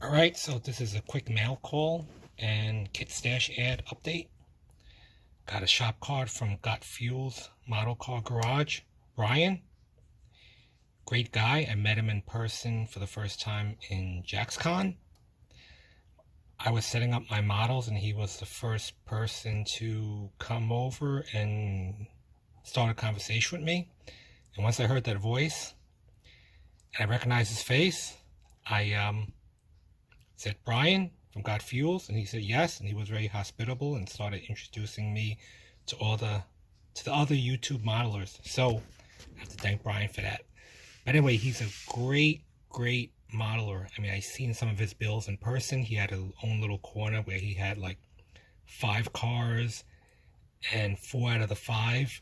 Alright, so this is a quick mail call and kit stash ad update. Got a shop card from Got Fuels Model Car Garage. Brian, great guy. I met him in person for the first time in JaxCon. I was setting up my models and he was the first person to come over and start a conversation with me. And once I heard that voice and I recognized his face, I said, Brian from Got Fuels, and he said yes, and he was very hospitable and started introducing me to the other YouTube modelers. So I have to thank Brian for that. But anyway, he's a great modeler. I mean, I seen some of his builds in person. He had his own little corner where he had like 5 cars, and 4 out of the 5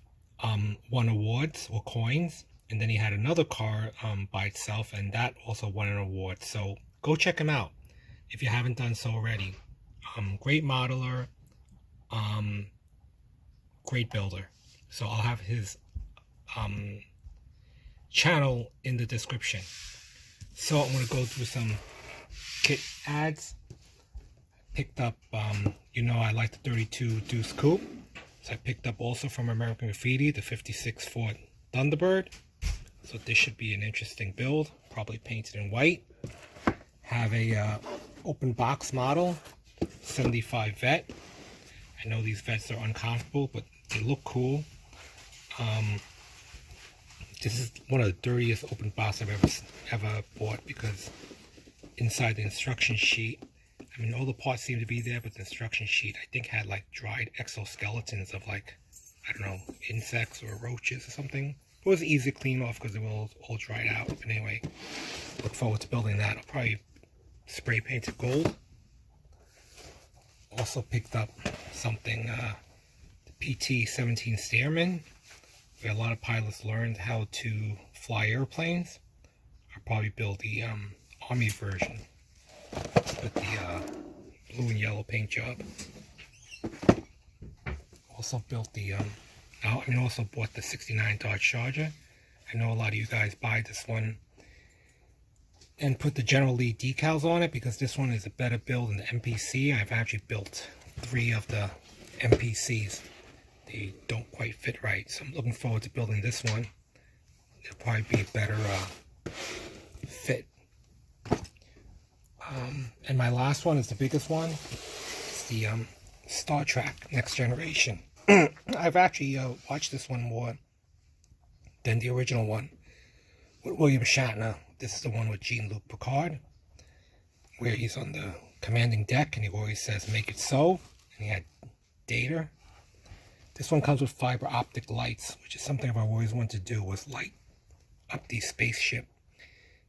won awards or coins. And then he had another car by itself, and that also won an award. So go check him out if you haven't done so already. Great modeler, great builder. So I'll have his channel in the description. So I'm going to go through some kit ads. Picked up, I like the 32 Deuce Coupe. So I picked up also from American Graffiti the 56 Ford Thunderbird. So this should be an interesting build, probably painted in white. Have a open box model, 75 Vet. I know these Vets are uncomfortable, but they look cool. This is one of the dirtiest open box I've ever bought, because inside the instruction sheet, I mean, all the parts seem to be there, but the instruction sheet, I think, had like dried exoskeletons of like, I don't know, insects or roaches or something. It was easy to clean off because they were all dried out. But anyway, look forward to building that. I'll probably spray paint it gold. Also picked up something, the PT17 Stairman, where a lot of pilots learned how to fly airplanes. I'll probably build the Army version with the blue and yellow paint job. Also built the also bought the 69 Dodge Charger. I know a lot of you guys buy this one and put the General Lee decals on it, because this one is a better build than the MPC. I've actually built 3 of the MPCs. They don't quite fit right, so I'm looking forward to building this one. It'll probably be a better fit. And my last one is the biggest one. It's the Star Trek Next Generation. I've actually watched this one more than the original one with William Shatner. This is the one with Jean-Luc Picard, where he's on the commanding deck and he always says, "Make it so." And he had Data. This one comes with fiber optic lights, which is something I've always wanted to do, was light up the spaceship.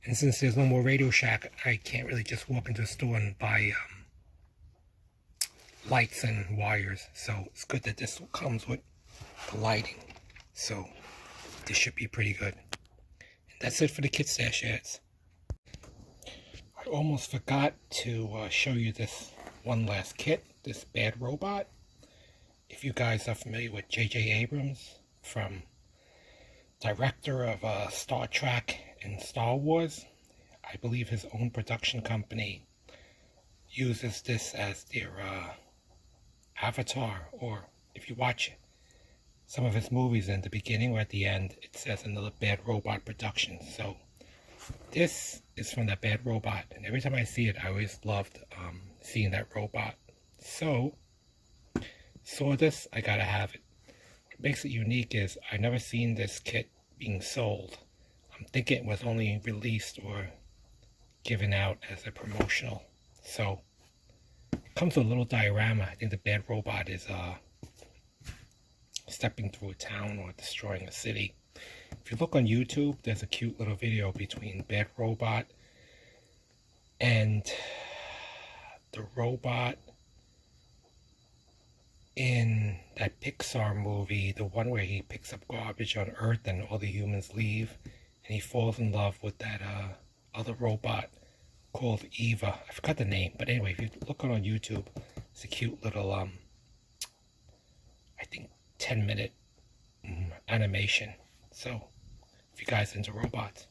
And since there's no more Radio Shack, I can't really just walk into a store and buy lights and wires. So it's good that this comes with the lighting. So this should be pretty good. And that's it for the kit stash ads. I almost forgot to show you this one last kit, this Bad Robot. If you guys are familiar with J.J. Abrams, from director of Star Trek and Star Wars, I believe his own production company uses this as their avatar. Or if you watch some of his movies, in the beginning or at the end, it says another Bad Robot production. So this is from that Bad Robot, and every time I see it, I always loved seeing that robot. So saw this, I gotta have it. What makes it unique is I never seen this kit being sold. I'm thinking it was only released or given out as a promotional. So it comes with a little diorama. I think the Bad Robot is stepping through a town or destroying a city. If you look on YouTube, there's a cute little video between Bad Robot and the robot in that Pixar movie, the one where he picks up garbage on Earth and all the humans leave, and he falls in love with that other robot called Eva. I forgot the name, but anyway, if you look on YouTube, it's a cute little I think 10-minute animation. So if you guys into robots,